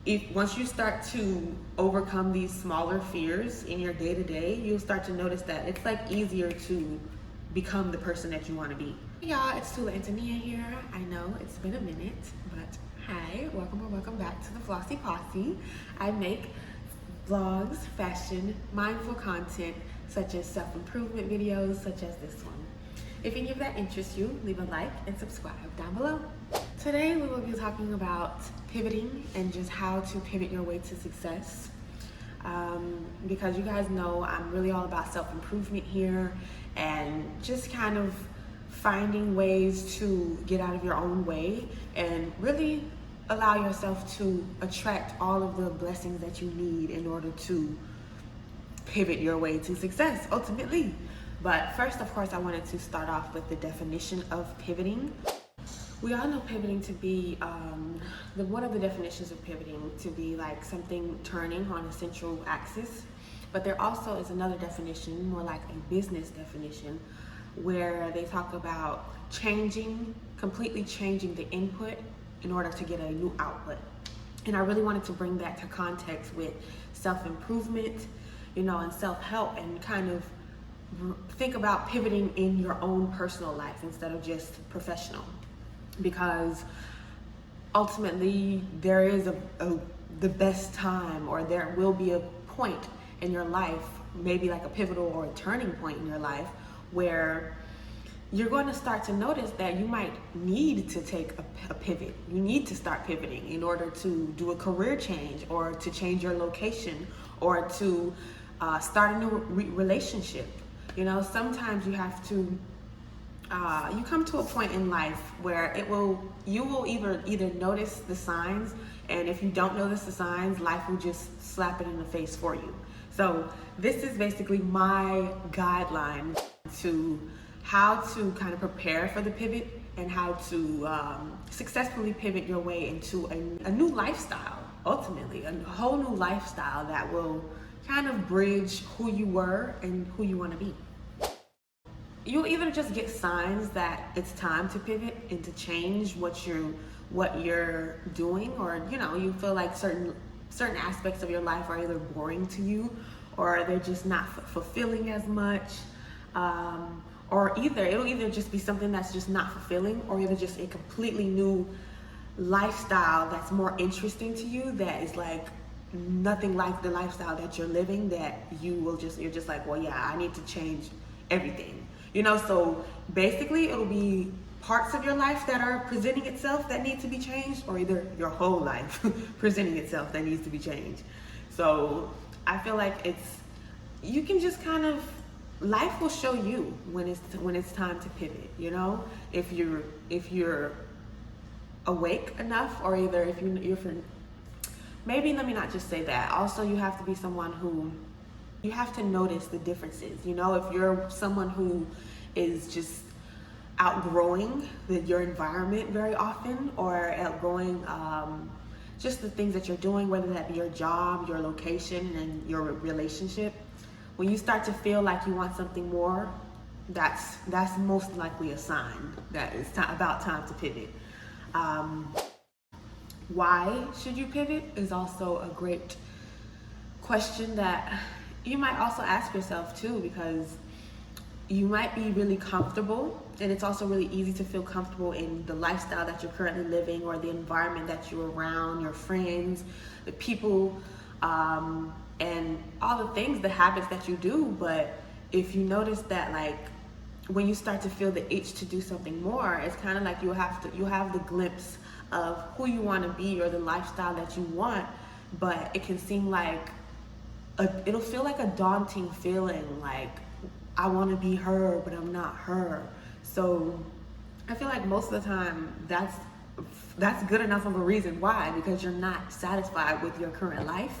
if once you start to overcome these smaller fears in your day-to-day, you'll start to notice that it's like easier to become the person that you want to be. Hey y'all, it's Tula and Tania here. I know it's been a minute, but hi, welcome or welcome back to the Flossy Posse. I make vlogs, fashion, mindful content, such as self-improvement videos, such as this one. If any of that interests you, leave a like and subscribe down below. Today we will be talking about pivoting and just how to pivot your way to success. Because you guys know I'm really all about self-improvement here and just kind of finding ways to get out of your own way and really allow yourself to attract all of the blessings that you need in order to pivot your way to success ultimately. But first, of course, I wanted to start off with the definition of pivoting. We all know pivoting to be, one of the definitions of pivoting to be like something turning on a central axis. But there also is another definition, more like a business definition, where they talk about completely changing the input in order to get a new output. And I really wanted to bring that to context with self-improvement, and self-help, and kind of think about pivoting in your own personal life instead of just professional, because ultimately there is the best time, or there will be a point in your life, maybe like a pivotal or a turning point in your life, where you're going to start to notice that you might need to take a pivot. You need to start pivoting in order to do a career change, or to change your location, or to start a new relationship. Sometimes you have to, you come to a point in life where you will either notice the signs, and if you don't notice the signs, life will just slap it in the face for you. So this is basically my guideline to how to kind of prepare for the pivot and how to successfully pivot your way into a new lifestyle, ultimately, a whole new lifestyle that will kind of bridge who you were and who you want to be. You'll either just get signs that it's time to pivot and to change what you're doing, or you feel like certain aspects of your life are either boring to you, or they're just not fulfilling as much, or it'll either just be something that's just not fulfilling, or either just a completely new lifestyle that's more interesting to you, that is like nothing like the lifestyle that you're living, that you're just like, well, yeah, I need to change everything. So basically it'll be parts of your life that are presenting itself that need to be changed, or either your whole life presenting itself that needs to be changed. So I feel like you can just kind of, life will show you when it's time to pivot, if you're awake enough, or either if maybe let me not just say that. Also, you have to be someone who, you have to notice the differences. If you're someone who is just outgrowing your environment very often, or outgrowing just the things that you're doing, whether that be your job, your location, and your relationship, when you start to feel like you want something more, that's most likely a sign that it's about time to pivot. Why should you pivot is also a great question that you might also ask yourself too, because you might be really comfortable, and it's also really easy to feel comfortable in the lifestyle that you're currently living, or the environment that you're around, your friends, the people, and all the things, the habits that you do. But if you notice that, like, when you start to feel the itch to do something more, it's kind of like you have the glimpse of who you want to be, or the lifestyle that you want, but it can seem like it'll feel like a daunting feeling, like, I want to be her, but I'm not her. So I feel like most of the time that's good enough of a reason why, because you're not satisfied with your current life,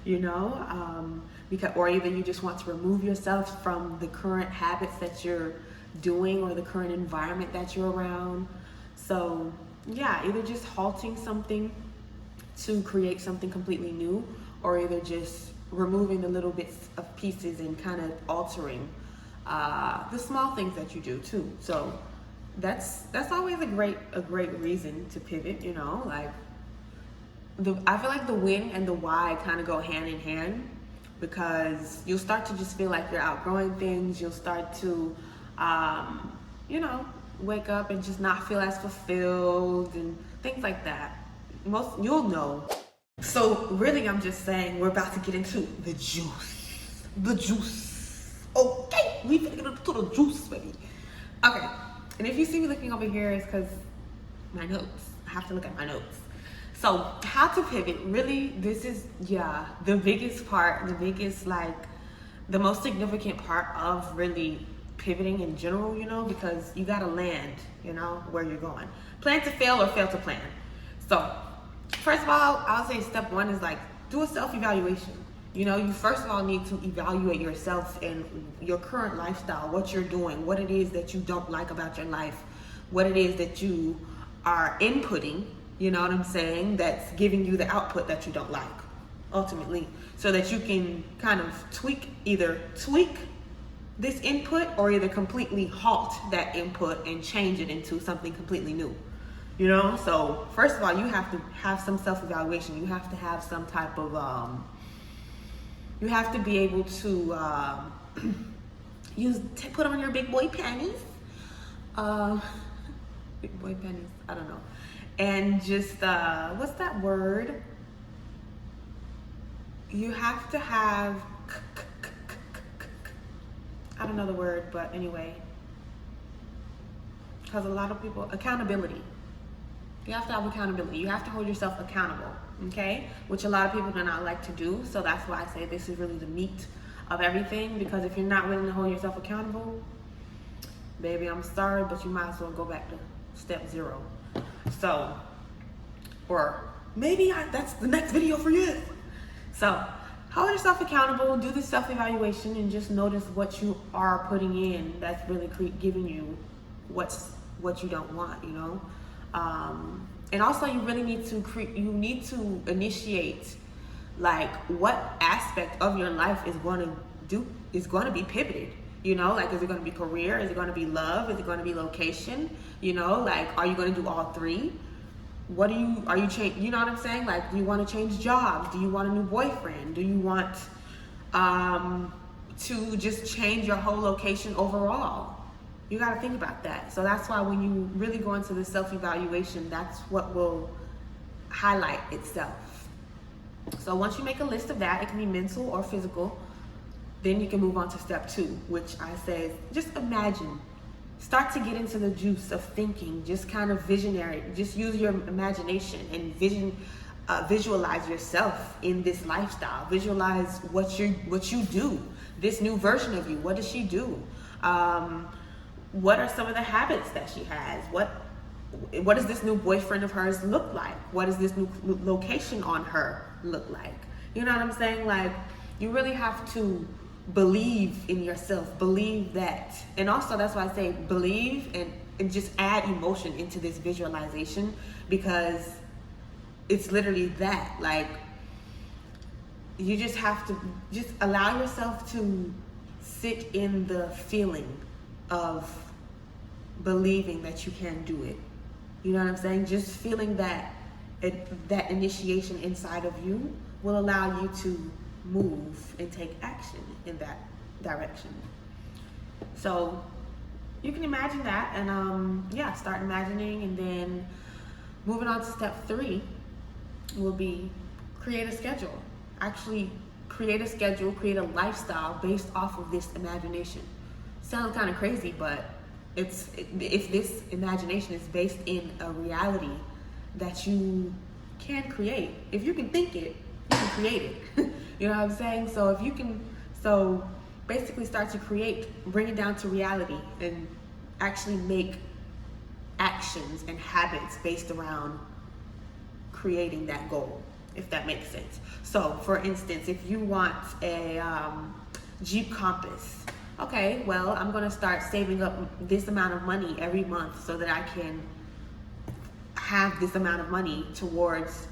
or either you just want to remove yourself from the current habits that you're doing, or the current environment that you're around. So yeah, either just halting something to create something completely new, or either just removing the little bits of pieces and kind of altering the small things that you do too. So that's always a great reason to pivot, like I feel like the when and the why kind of go hand in hand, because you'll start to just feel like you're outgrowing things. You'll start to, you know, wake up and just not feel as fulfilled and things like that. You'll know. So really, I'm just saying we're about to get into the juice. The juice. Okay, we finna get into the juice, baby. Okay, and if you see me looking over here, it's because my notes. I have to look at my notes. So how to pivot, really, this is, the biggest part, the most significant part of really pivoting in general, you know, because you gotta land, you know, where you're going. Plan to fail or fail to plan. So first of all, I would say step one is like, do a self-evaluation. You know, you first of all need to evaluate yourself and your current lifestyle, what you're doing, what it is that you don't like about your life, what it is that you are inputting, you know what I'm saying, that's giving you the output that you don't like, ultimately, so that you can kind of either tweak this input or either completely halt that input and change it into something completely new, you know? So first of all, you have to have some self-evaluation. You have to have some type of, you have to be able to put on your big boy panties, big boy panties, I don't know. And just, what's that word? You have to have, I don't know the word, but anyway, because a lot of people, accountability. You have to have accountability. You have to hold yourself accountable, okay? Which a lot of people do not like to do. So that's why I say this is really the meat of everything, because if you're not willing to hold yourself accountable, baby, I'm sorry, but you might as well go back to step 0. So, or maybe that's the next video for you. So, hold yourself accountable, do the self-evaluation, and just notice what you are putting in that's really giving you what you don't want, you know? And also you really need to initiate, like, what aspect of your life is going to be pivoted. You know, like, is it going to be career? Is it going to be love? Is it going to be location? You know, like, are you going to do all 3? You know what I'm saying? Like, do you want to change jobs? Do you want a new boyfriend? Do you want to just change your whole location overall? You got to think about that. So that's why when you really go into the self-evaluation, that's what will highlight itself. So once you make a list of that, it can be mental or physical, then you can move on to step 2, which I say is just imagine. Start to get into the juice of thinking, just kind of visionary. Just use your imagination and visualize yourself in this lifestyle. Visualize what you do, this new version of you. What does she do? What are some of the habits that she has? What does this new boyfriend of hers look like? What does this new location on her look like? You know what I'm saying? Like, you really have to believe in yourself, believe that. And also, that's why I say believe and just add emotion into this visualization, because it's literally that. Like, you just have to just allow yourself to sit in the feeling of believing that you can do it. You know what I'm saying? Just feeling that initiation inside of you will allow you to move and take action in that direction. So you can imagine that, and start imagining, and then moving on to step 3 will be create a schedule. Actually create a schedule, create a lifestyle based off of this imagination. Sounds kind of crazy, but if this imagination is based in a reality that you can create, if you can think it, you can create it. You know what I'm saying? So basically start to create, bring it down to reality, and actually make actions and habits based around creating that goal, if that makes sense. So for instance, if you want a Jeep Compass, okay, well, I'm gonna start saving up this amount of money every month so that I can have this amount of money towards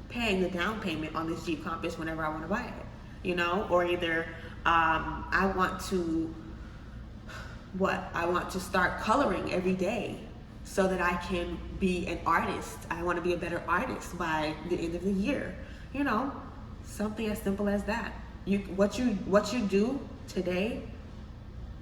paying the down payment on this Jeep Compass whenever I want to buy it, you know? Or either I want to start coloring every day so that I can be an artist. I want to be a better artist by the end of the year. You know, something as simple as that. What you do today,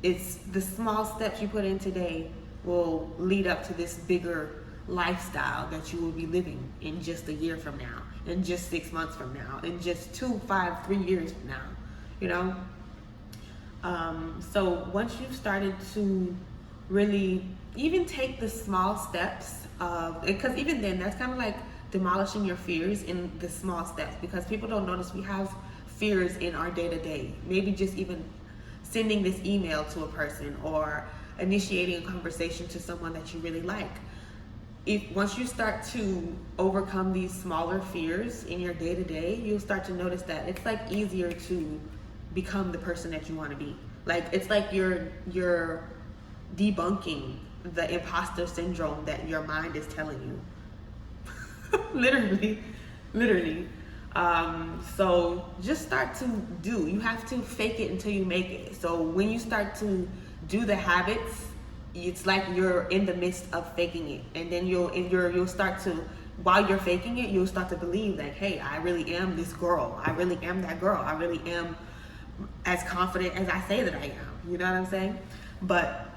it's the small steps you put in today will lead up to this bigger lifestyle that you will be living in just a year from now, in just 6 months from now, in just 2, 5, 3 years from now, you know? So once you've started to really even take the small steps of, because even then that's kind of like demolishing your fears in the small steps, because people don't notice we have fears in our day-to-day. Maybe just even sending this email to a person or initiating a conversation to someone that you really like. Once you start to overcome these smaller fears in your day-to-day, you'll start to notice that it's like easier to become the person that you want to be. Like, it's like you're debunking the imposter syndrome that your mind is telling you. literally. So just start to do. You have to fake it until you make it. So when you start to do the habits, it's like you're in the midst of faking it, and then you'll start to, while you're faking it, you'll start to believe that, hey, I really am this girl. I really am that girl. I really am as confident as I say that I am. You know what I'm saying? But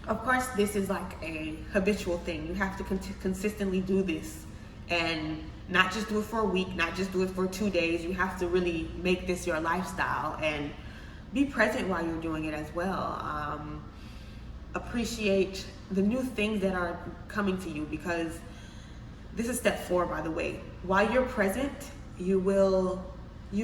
of course, this is like a habitual thing. You have to consistently do this, and not just do it for a week, not just do it for 2 days. You have to really make this your lifestyle and be present while you're doing it as well. Appreciate the new things that are coming to you, because this is step 4, by the way. While you're present, you'll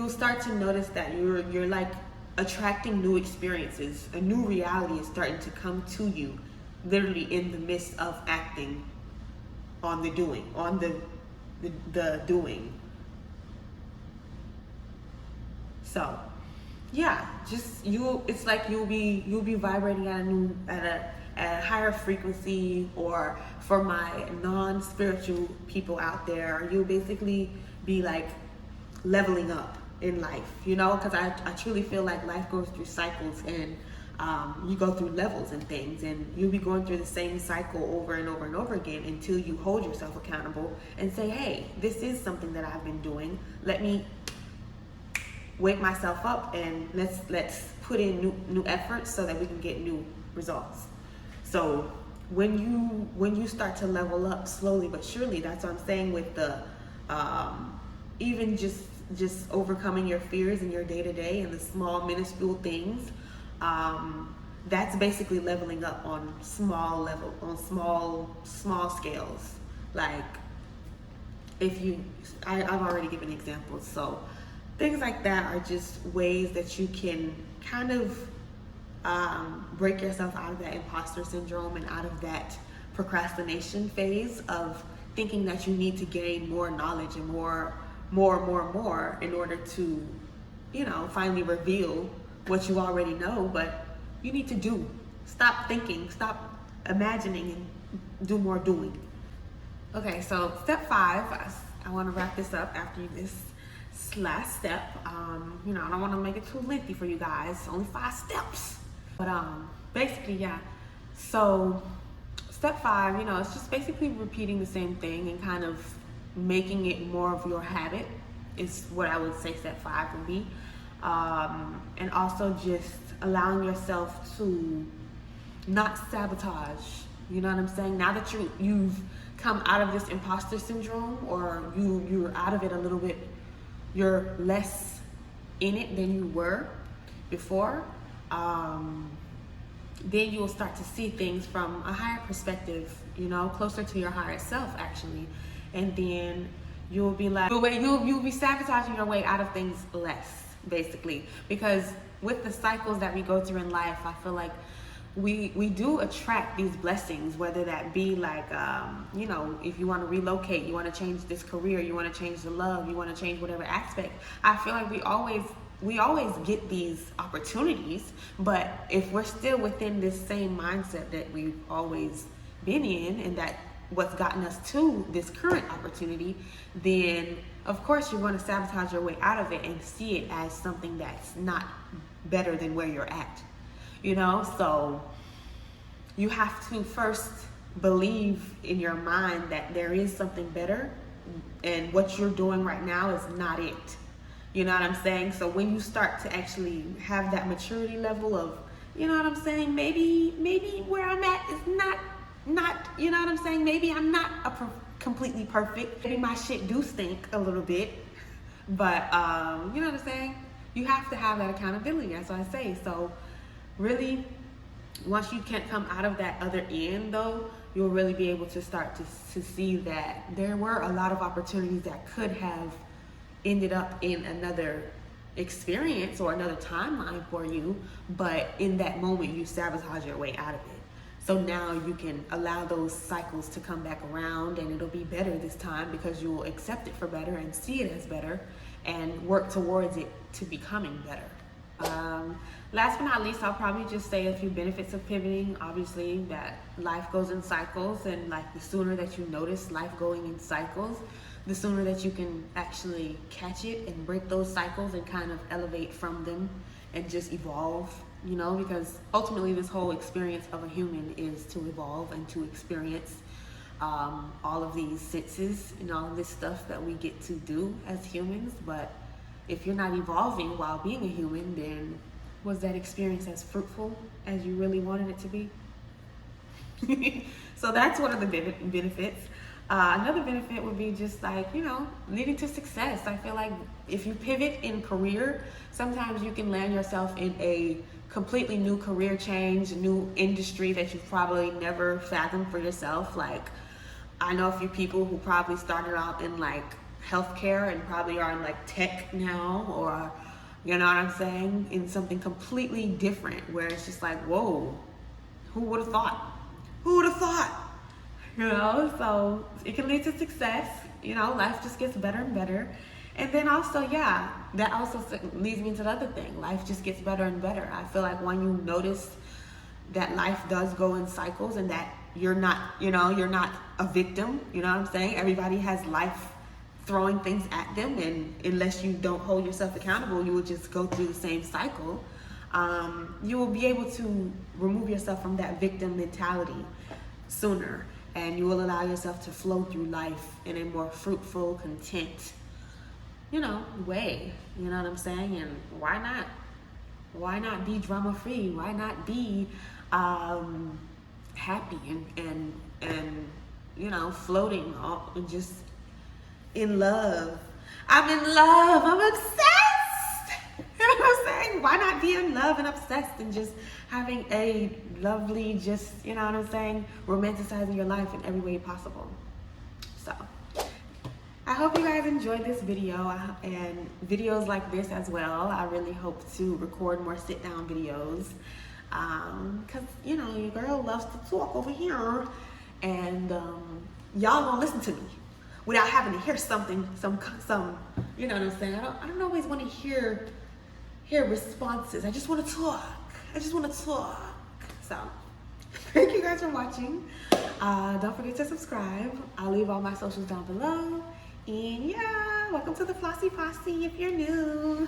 start to notice that you're like attracting new experiences. A new reality is starting to come to you, literally in the midst of acting on the doing, on the doing. So yeah, just it's like you'll be vibrating at a higher frequency. Or for my non-spiritual people out there, you'll basically be like leveling up in life, you know, because I truly feel like life goes through cycles, and you go through levels and things, and you'll be going through the same cycle over and over and over again until you hold yourself accountable and say, hey, this is something that I've been doing. Let me wake myself up, and let's put in new efforts so that we can get new results. So when you start to level up slowly but surely, that's what I'm saying with the even just overcoming your fears in your day-to-day and the small minuscule things, that's basically leveling up on small scales. Like, I've already given examples. So things like that are just ways that you can kind of break yourself out of that imposter syndrome and out of that procrastination phase of thinking that you need to gain more knowledge and more in order to, you know, finally reveal what you already know. But you need to do. Stop thinking, stop imagining, and do more doing. Okay, so step 5, I want to wrap this up after this last step. You know, I don't want to make it too lengthy for you guys. Only 5 steps. But basically, yeah. So step 5, you know, it's just basically repeating the same thing and kind of making it more of your habit is what I would say step 5 would be. And also just allowing yourself to not sabotage. You know what I'm saying? Now that you've come out of this imposter syndrome, or you're out of it a little bit, you're less in it than you were before, then you'll start to see things from a higher perspective, you know, closer to your higher self actually. And then you'll be like, you'll be sabotaging your way out of things less, basically. Because with the cycles that we go through in life, I feel like we do attract these blessings, whether that be like, you know, if you want to relocate, you want to change this career, you want to change the love, you want to change whatever aspect. I feel like we always get these opportunities, but if we're still within this same mindset that we've always been in, and that what's gotten us to this current opportunity, then of course you're going to sabotage your way out of it and see it as something that's not better than where you're at, you know. So you have to first believe in your mind that there is something better, and what you're doing right now is not it. You know what I'm saying? So when you start to actually have that maturity level of, you know what I'm saying, maybe where I'm at is not, you know what I'm saying, maybe I'm not completely perfect, maybe my shit do stink a little bit, but you know what I'm saying, you have to have that accountability. That's what I say. So really, once you can come out of that other end though, you'll really be able to start to see that there were a lot of opportunities that could have ended up in another experience or another timeline for you, but in that moment you sabotage your way out of it. So now you can allow those cycles to come back around, and it'll be better this time because you will accept it for better and see it as better and work towards it to becoming better. Last but not least, I'll probably just say a few benefits of pivoting. Obviously, that life goes in cycles, and like the sooner that you notice life going in cycles, the sooner that you can actually catch it and break those cycles and kind of elevate from them and just evolve, you know, because ultimately this whole experience of a human is to evolve and to experience all of these senses and all of this stuff that we get to do as humans. But if you're not evolving while being a human, then was that experience as fruitful as you really wanted it to be? So that's one of the benefits. Another benefit would be just like, you know, leading to success. I feel like if you pivot in career, sometimes you can land yourself in a completely new career change, new industry that you've probably never fathomed for yourself. Like, I know a few people who probably started out in like healthcare and probably are in like tech now, or, you know what I'm saying, in something completely different where it's just like, whoa, who would have thought? Who would have thought? You know, so it can lead to success. You know, life just gets better and better. And then also, yeah, that also leads me to the other thing. Life just gets better and better. I feel like when you notice that life does go in cycles and that you're not, you know, you're not a victim, you know what I'm saying? Everybody has life throwing things at them, and unless you don't hold yourself accountable, you will just go through the same cycle. You will be able to remove yourself from that victim mentality sooner, and you will allow yourself to flow through life in a more fruitful, content, you know, way. You know what I'm saying? And why not? Why not be drama free? Why not be happy and you know, floating and just in love? I'm in love. I'm obsessed. You know what I'm saying? Why not be in love and obsessed and just having a lovely, just, you know what I'm saying, romanticizing your life in every way possible. So I hope you guys enjoyed this video and videos like this as well. I really hope to record more sit down videos because, you know, your girl loves to talk over here, and y'all gonna listen to me without having to hear something, some, you know what I'm saying? I don't always want to hear responses. I just want to talk. So thank you guys for watching. Don't forget to subscribe. I'll leave all my socials down below. And yeah, welcome to the Flossy Posse if you're new.